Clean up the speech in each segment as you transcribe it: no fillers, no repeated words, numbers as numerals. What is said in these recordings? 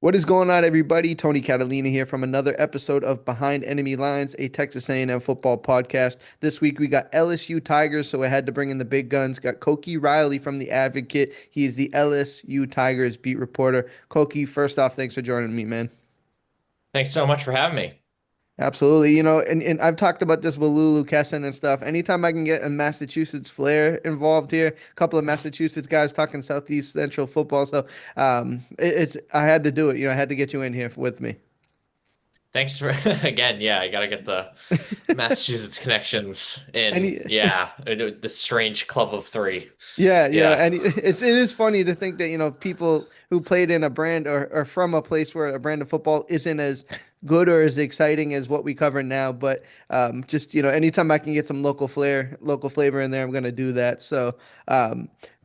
What is going on, everybody? Tony Catalina here from another episode of Behind Enemy Lines, a Texas A&M football podcast. This week we got LSU Tigers, so I had to bring in the big guns. Got Koki Riley from the Advocate. He is the LSU Tigers beat reporter. Koki, first off, thanks for joining me, man. Thanks so much for having me. Absolutely. And I've talked about this with Lulu Kesson and stuff. Anytime I can get a Massachusetts flair involved here, a couple of Massachusetts guys talking Southeast Central football. So I had to do it. I had to get you in here with me. Thanks for again. Yeah, I gotta get the Massachusetts connections in. Any Yeah, the strange club of three. Yeah, Yeah. and it is funny to think that, people who played in a brand or from a place where a brand of football isn't as good or as exciting as what we cover now. But just, anytime I can get some local flair, local flavor in there, I'm gonna do that. So,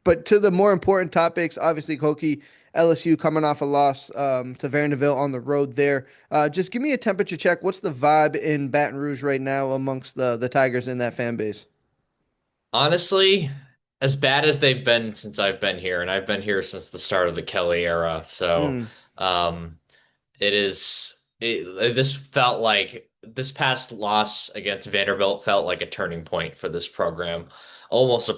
but to the more important topics, obviously, Koki, LSU coming off a loss to Vanderbilt on the road there. Just give me a temperature check. What's the vibe in Baton Rouge right now amongst the Tigers in that fan base? Honestly, as bad as they've been since I've been here, and I've been here since the start of the Kelly era, so Mm. um, it is. This felt like this past loss against Vanderbilt felt like a turning point for this program. Almost,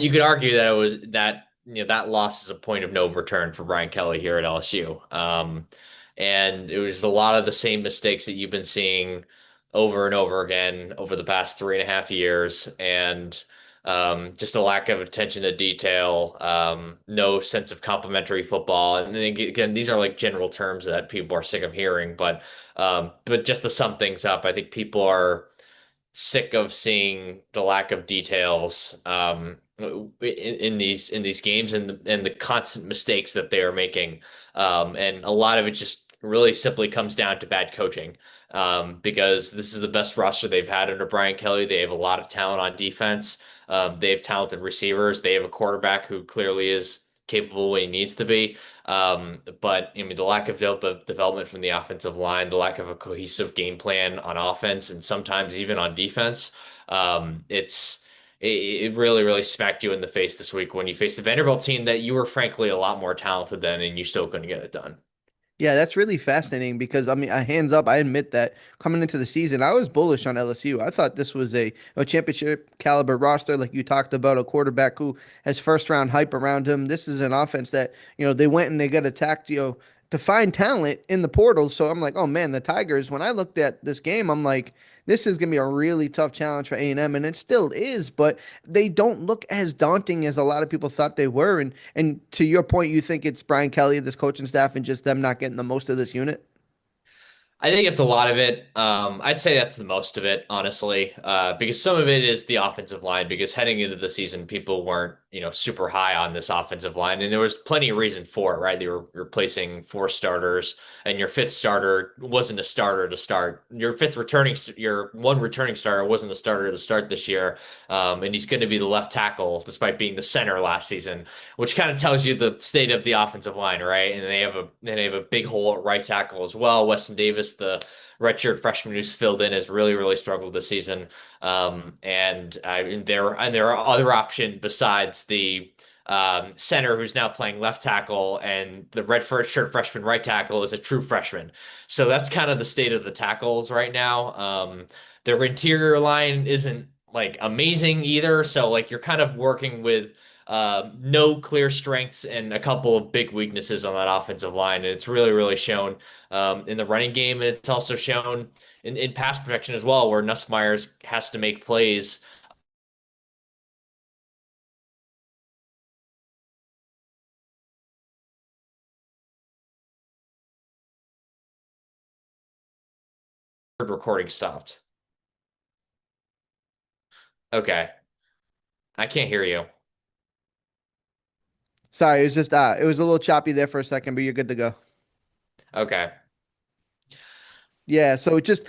you could argue that it was that that loss is a point of no return for Brian Kelly here at LSU. And it was a lot of the same mistakes that you've been seeing over and over again over the past 3.5 years, and just a lack of attention to detail, no sense of complementary football. And then again, these are like general terms that people are sick of hearing, but just to sum things up, I think people are sick of seeing the lack of details in these games and the constant mistakes that they are making. And a lot of it just really simply comes down to bad coaching. Because this is the best roster they've had under Brian Kelly. They have a lot of talent on defense. They have talented receivers. They have a quarterback who clearly is capable when he needs to be. But I mean, the lack of development from the offensive line, the lack of a cohesive game plan on offense, and sometimes even on defense, it really, really smacked you in the face this week when you faced the Vanderbilt team that you were frankly a lot more talented than, and you still couldn't get it done. Yeah, that's really fascinating because I mean, hands up, I admit that coming into the season, I was bullish on LSU. I thought this was a championship caliber roster, like you talked about, a quarterback who has first round hype around him. This is an offense that, they went and they got attacked, to find talent in the portal. So I'm like, oh man, the Tigers, when I looked at this game, I'm like, this is gonna be a really tough challenge for A&M, and it still is, but they don't look as daunting as a lot of people thought they were. And to your point, you think it's Brian Kelly, this coaching staff, and just them not getting the most of this unit? I think it's a lot of it. I'd say that's the most of it, honestly, because some of it is the offensive line. Because heading into the season, people weren't, super high on this offensive line, and there was plenty of reason for it, right? They were replacing four starters, and your fifth starter wasn't a starter to start. Your one returning starter wasn't a starter to start this year, and he's going to be the left tackle, despite being the center last season, which kind of tells you the state of the offensive line, right? And they have a big hole at right tackle as well. Weston Davis, the redshirt freshman who's filled in, has really, really struggled this season. And there are other options besides the center who's now playing left tackle, and the red first shirt freshman right tackle is a true freshman. So that's kind of the state of the tackles right now. Their interior line isn't like amazing either. So like you're kind of working with no clear strengths and a couple of big weaknesses on that offensive line. And it's really, really shown in the running game. And it's also shown in pass protection as well, where Nussmeier has to make plays recording stopped. Okay. I can't hear you. Sorry, it was just it was a little choppy there for a second, but you're good to go. Okay. Yeah, so just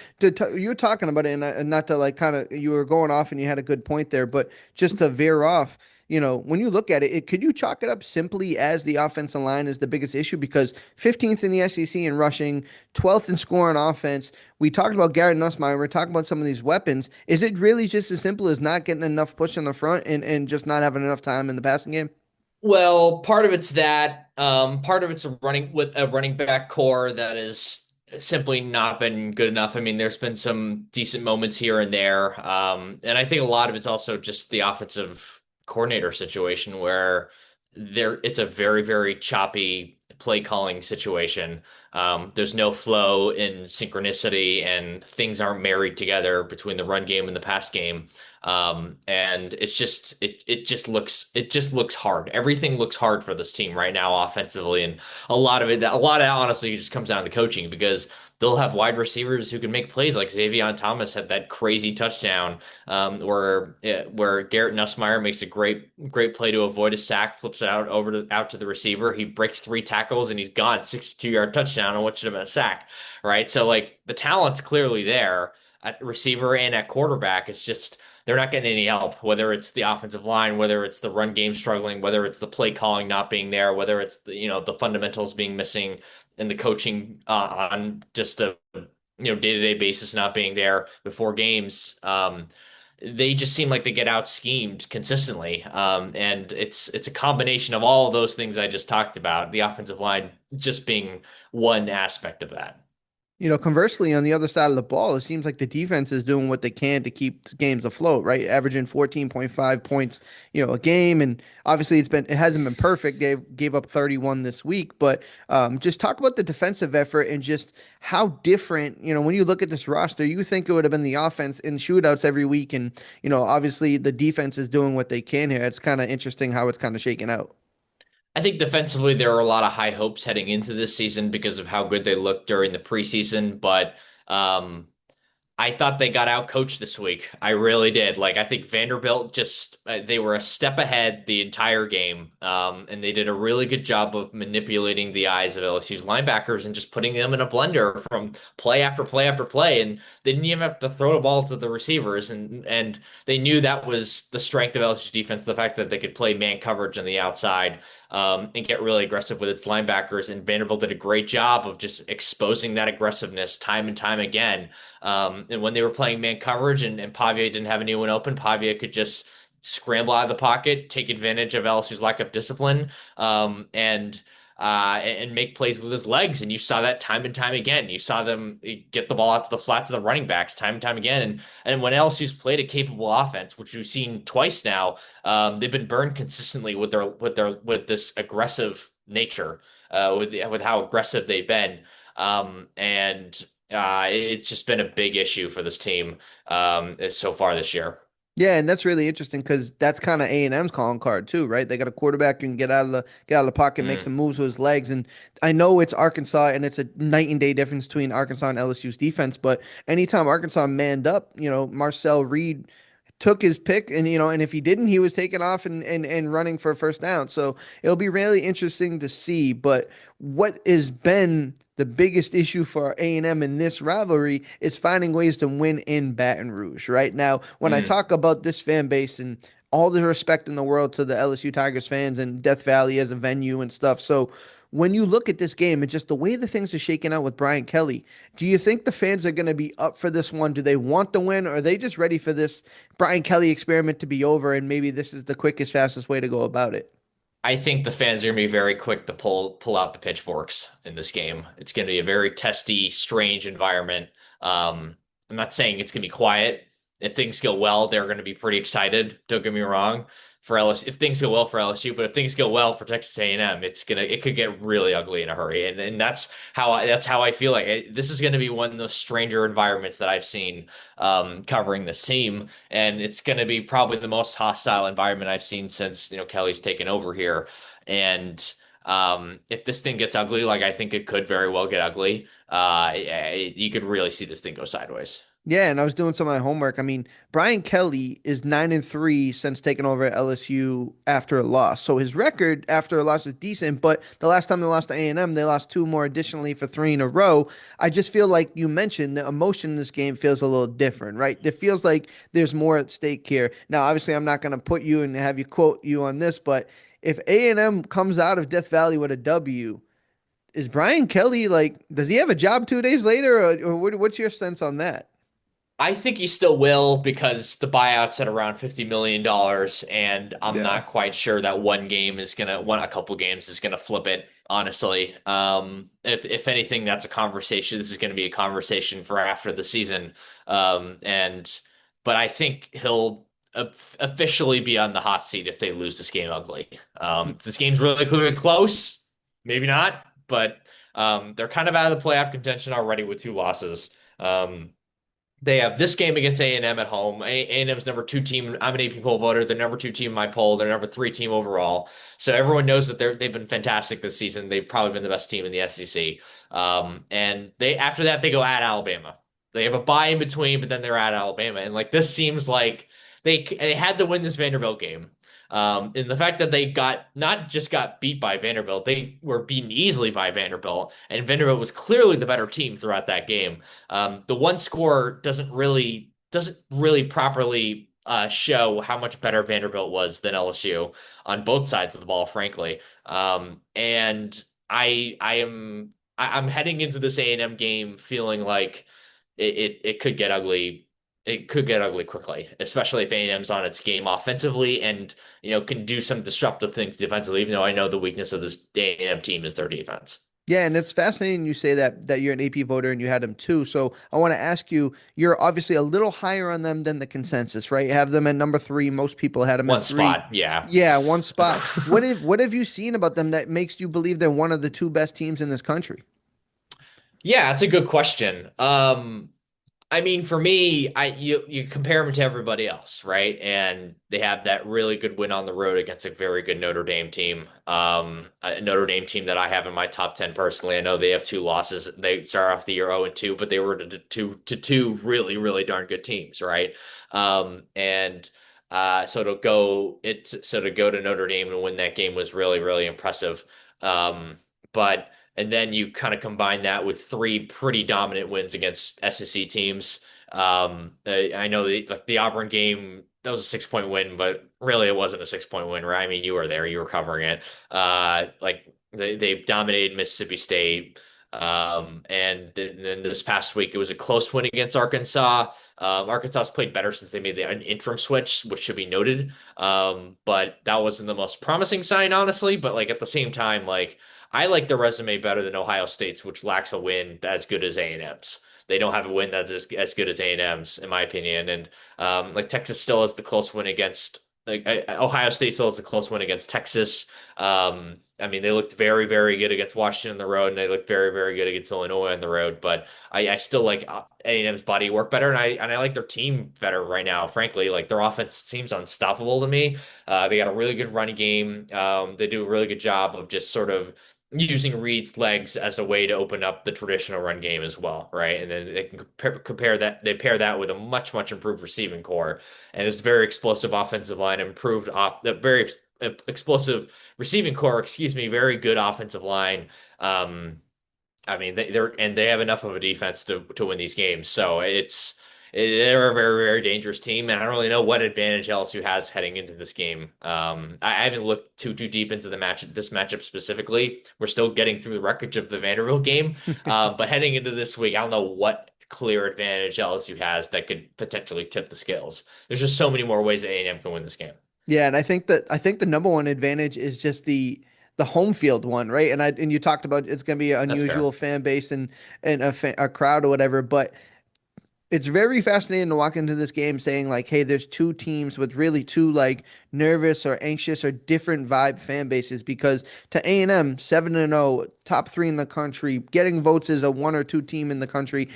you were talking about it, and not to like kind of you were going off, and you had a good point there, but just to veer off, when you look at it, could you chalk it up simply as the offensive line is the biggest issue because 15th in the SEC in rushing, 12th in scoring offense. We talked about Garrett Nussmeier. We're talking about some of these weapons. Is it really just as simple as not getting enough push in the front and just not having enough time in the passing game? Well, part of it's that. Part of it's a running back core that is simply not been good enough. I mean, there's been some decent moments here and there. And I think a lot of it's also just the offensive coordinator situation where it's a very, very choppy play calling situation. There's no flow in synchronicity and things aren't married together between the run game and the pass game. And it just looks hard. Everything looks hard for this team right now offensively, and a lot of that honestly just comes down to coaching because they'll have wide receivers who can make plays like Xavier Thomas had that crazy touchdown where Garrett Nussmeier makes a great play to avoid a sack, flips it out to the receiver. He breaks three tackles and he's gone 62-yard touchdown on what should have been a sack, right? So like the talent's clearly there at receiver and at quarterback. It's just they're not getting any help, whether it's the offensive line, whether it's the run game struggling, whether it's the play calling not being there, whether it's the fundamentals being missing and the coaching on just a day-to-day basis not being there before games. They just seem like they get out schemed consistently. And it's a combination of all of those things I just talked about, the offensive line just being one aspect of that. Conversely, on the other side of the ball, it seems like the defense is doing what they can to keep games afloat, right? Averaging 14.5 points, a game. And obviously it hasn't been perfect. Gave up 31 this week, but just talk about the defensive effort and just how different, when you look at this roster, you think it would have been the offense in shootouts every week. And, obviously the defense is doing what they can here. It's kind of interesting how it's kind of shaken out. I think defensively there are a lot of high hopes heading into this season because of how good they looked during the preseason, but um, I thought they got out coached this week. I really did. Like, I think Vanderbilt just, they were a step ahead the entire game. And they did a really good job of manipulating the eyes of LSU's linebackers and just putting them in a blender from play after play after play. And they didn't even have to throw the ball to the receivers. And they knew that was the strength of LSU's defense, the fact that they could play man coverage on the outside. And get really aggressive with its linebackers. And Vanderbilt did a great job of just exposing that aggressiveness time and time again. And when they were playing man coverage and Pavia didn't have anyone open, Pavia could just scramble out of the pocket, take advantage of LSU's lack of discipline, and make plays with his legs. And you saw that time and time again. You saw them get the ball out to the flat to the running backs time and time again. And when LSU's played a capable offense, which we've seen twice now, they've been burned consistently with this aggressive nature, with how aggressive they've been. And it's just been a big issue for this team so far this year. Yeah, and that's really interesting because that's kind of A&M's calling card too, right? They got a quarterback who can get out of the pocket, make Mm. some moves with his legs, and I know it's Arkansas, and it's a night and day difference between Arkansas and LSU's defense. But anytime Arkansas manned up, Marcel Reed took his pick, and if he didn't, he was taking off and running for a first down. So it'll be really interesting to see. But what has been the biggest issue for A&M in this rivalry is finding ways to win in Baton Rouge, right? Now, when I Mm. talk about this fan base and all the respect in the world to the LSU Tigers fans and Death Valley as a venue and stuff. So when you look at this game and just the way the things are shaking out with Brian Kelly, do you think the fans are going to be up for this one? Do they want the win, or are they just ready for this Brian Kelly experiment to be over and maybe this is the quickest, fastest way to go about it? I think the fans are going to be very quick to pull out the pitchforks in this game. It's going to be a very testy, strange environment. I'm not saying it's going to be quiet. If things go well, they're going to be pretty excited. Don't get me wrong for LSU. If things go well for LSU, but if things go well for Texas A&M, it could get really ugly in a hurry. And that's how I feel like this is going to be one of those stranger environments that I've seen covering this team, and it's going to be probably the most hostile environment I've seen since Kelly's taken over here. And if this thing gets ugly, like I think it could very well get ugly, you could really see this thing go sideways. Yeah, and I was doing some of my homework. I mean, Brian Kelly is 9-3 since taking over at LSU after a loss. So his record after a loss is decent, but the last time they lost to A&M, they lost two more additionally for three in a row. I just feel like you mentioned the emotion in this game feels a little different, right? It feels like there's more at stake here. Now, obviously, I'm not going to put you and have you quote you on this, but if A&M comes out of Death Valley with a W, is Brian Kelly like, does he have a job 2 days later, or what's your sense on that? I think he still will because the buyout's at around $50 million, and I'm Yeah. not quite sure that a couple games is gonna flip it, honestly. If anything, that's a conversation. This is gonna be a conversation for after the season. And but I think he'll officially be on the hot seat if they lose this game ugly. This game's really clearly close, maybe not, but they're kind of out of the playoff contention already with two losses. Um, they have this game against A&M at home. A&M's number two team. I'm an AP poll voter. They're number two team in my poll. They're number three team overall. So everyone knows that they've been fantastic this season. They've probably been the best team in the SEC. And they after that they go at Alabama. They have a bye in between, but then they're at Alabama. And like this seems like they had to win this Vanderbilt game. And the fact that they got not just got beat by Vanderbilt, they were beaten easily by Vanderbilt, and Vanderbilt was clearly the better team throughout that game. The one score doesn't really properly show how much better Vanderbilt was than LSU on both sides of the ball, frankly. And I'm heading into this A&M game feeling like it could get ugly. It could get ugly quickly, especially if A&M's on its game offensively and can do some disruptive things defensively. Even though I know the weakness of this A&M team is their defense. Yeah, and it's fascinating you say that you're an AP voter and you had them too. So I want to ask you, you're obviously a little higher on them than the consensus, right? You have them at number three. Most people had them One at three. spot, yeah. Yeah, one spot. What have you seen about them that makes you believe they're one of the two best teams in this country? Yeah, that's a good question. I mean, for me, you compare them to everybody else, right? And they have that really good win on the road against a very good Notre Dame team. A Notre Dame team that I have in my top 10 personally. I know they have two losses. They start off the year 0-2, but they were to two really, really darn good teams, right? And so to go to Notre Dame and win that game was really, really impressive. But and then you kind of combine that with three pretty dominant wins against SEC teams. I know like the Auburn game, that was a 6 point win, but really it wasn't a 6 point win, right? I mean, you were there, you were covering it. Like they dominated Mississippi State. And then this past week, it was a close win against Arkansas. Arkansas's played better since they made an interim switch, which should be noted. But that wasn't the most promising sign, honestly. But like at the same time, like I like the resume better than Ohio State's, which lacks a win as good as A&M's. They don't have a win that's as good as A&M's, in my opinion. And like Texas still has the close win against like Ohio State still has a close win against Texas. I mean, they looked very, very good against Washington on the road, and they looked very, very good against Illinois on the road. But I still like A&M's body work better, and I like their team better right now. Frankly, like their offense seems unstoppable to me. They got a really good running game. They do a really good job of just sort of using Reed's legs as a way to open up the traditional run game as well, right? And then they can compare that. They pair that with a much, much improved receiving core, and it's very explosive offensive line, improved off the very explosive receiving core, excuse me, very good offensive line. I mean, they have enough of a defense to win these games. So they're a very, very dangerous team, and I don't really know what advantage LSU has heading into this game. I haven't looked too deep into this matchup specifically. We're still getting through the wreckage of the Vanderbilt game, but heading into this week, I don't know what clear advantage LSU has that could potentially tip the scales. There's just so many more ways that A&M can win this game. Yeah, and I think the number one advantage is just the home field one, right? And you talked about it's going to be an That's fair. unusual fan base and a crowd or whatever, but it's very fascinating to walk into this game saying like, hey, there's two teams with really two like nervous or anxious or different vibe fan bases because to A&M 7-0, top three in the country, getting votes as a one or two team in the country,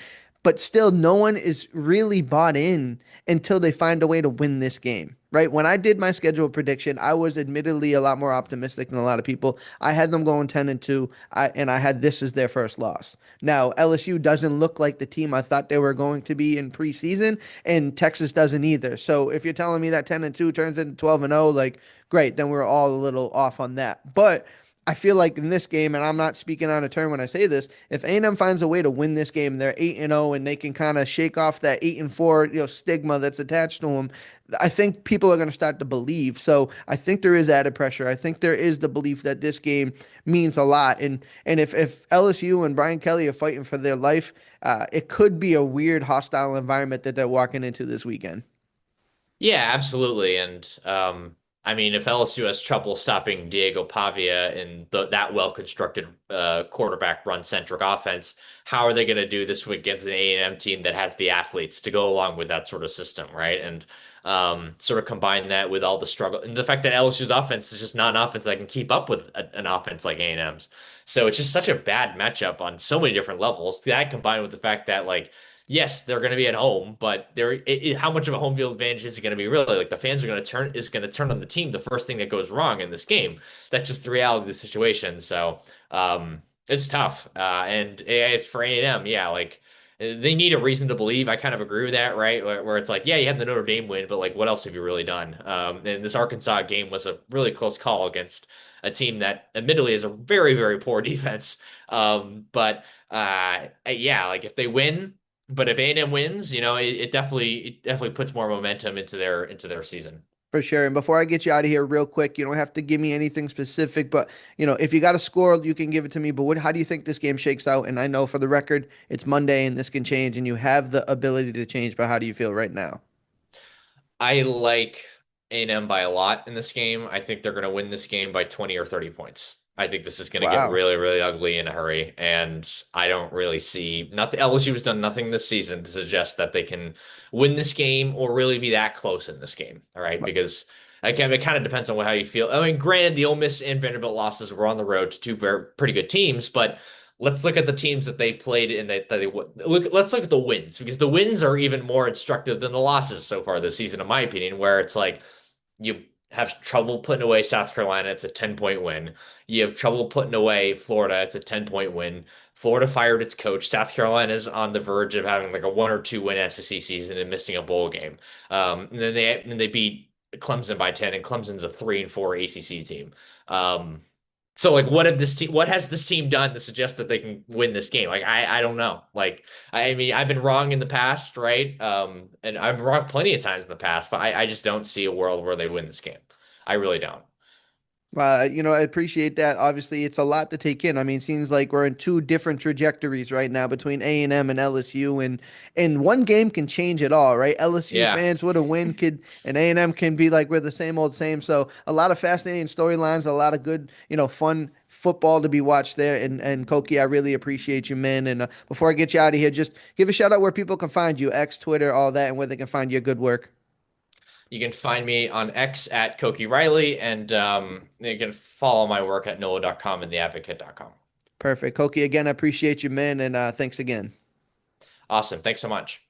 but still no one is really bought in until they find a way to win this game. Right. When I did my schedule prediction, I was admittedly a lot more optimistic than a lot of people. I had them going 10-2, and I had this as their first loss. Now, LSU doesn't look like the team I thought they were going to be in preseason, and Texas doesn't either. So if you're telling me that 10-2 turns into 12-0, like great, then we're all a little off on that. But I feel like in this game, and I'm not speaking on a turn when I say this, if A&M finds a way to win this game, they're 8-0, and they can kind of shake off that 8-4, stigma that's attached to them. I think people are going to start to believe. So I think there is added pressure. I think there is the belief that this game means a lot. And if LSU and Brian Kelly are fighting for their life, it could be a weird, hostile environment that they're walking into this weekend. Yeah, absolutely. And I mean, if LSU has trouble stopping Diego Pavia in that well-constructed quarterback run-centric offense, how are they going to do this against an A&M team that has the athletes to go along with that sort of system, right? And sort of combine that with all the struggle and the fact that LSU's offense is just not an offense that can keep up with an offense like A&M's. So it's just such a bad matchup on so many different levels. That combined with the fact that like yes, they're going to be at home, but how much of a home field advantage is it going to be really? Like the fans are going to turn on the team the first thing that goes wrong in this game. That's just the reality of the situation. So, it's tough. And for A&M, yeah, like they need a reason to believe. I kind of agree with that, right? Where it's like, yeah, you have the Notre Dame win, but like, what else have you really done? And this Arkansas game was a really close call against a team that admittedly is a very, very poor defense. But yeah, like if they win. But if A&M wins, it definitely puts more momentum into their season. For sure. And before I get you out of here real quick, you don't have to give me anything specific, but if you got a score, you can give it to me. But how do you think this game shakes out? And I know for the record, it's Monday and this can change and you have the ability to change, but how do you feel right now? I like A&M by a lot in this game. I think they're going to win this game by 20 or 30 points. I think this is going to get Wow. really, really ugly in a hurry, and I don't really see nothing. LSU has done nothing this season to suggest that they can win this game or really be that close in this game. All right, because again, it kind of depends on how you feel. I mean, granted, the Ole Miss and Vanderbilt losses were on the road to two pretty good teams, but let's look at the teams that they played and that they look. Let's look at the wins because the wins are even more instructive than the losses so far this season, in my opinion. Where it's like you have trouble putting away South Carolina, it's a 10-point win. You have trouble putting away Florida, it's a 10-point win. Florida fired its coach. South Carolina's on the verge of having like a one or two win SEC season and missing a bowl game. And then they beat Clemson by 10, and Clemson's a 3-4 ACC team. Um, so like what has this team done to suggest that they can win this game? Like I don't know. Like I mean I've been wrong in the past, right? And I've been wrong plenty of times in the past, but I just don't see a world where they win this game. I really don't. I appreciate that. Obviously, it's a lot to take in. I mean, it seems like we're in two different trajectories right now between A&M and LSU, and one game can change it all, right? LSU Yeah. fans with a win could, and A&M can be like we're the same old same. So a lot of fascinating storylines, a lot of good, fun football to be watched there. And Koki, I really appreciate you, man. And before I get you out of here, just give a shout out where people can find you, X, Twitter, all that, and where they can find your good work. You can find me on X at Koki Riley, and you can follow my work at NOLA.com and theadvocate.com. Perfect, Koki. Again, I appreciate you, man, and thanks again. Awesome. Thanks so much.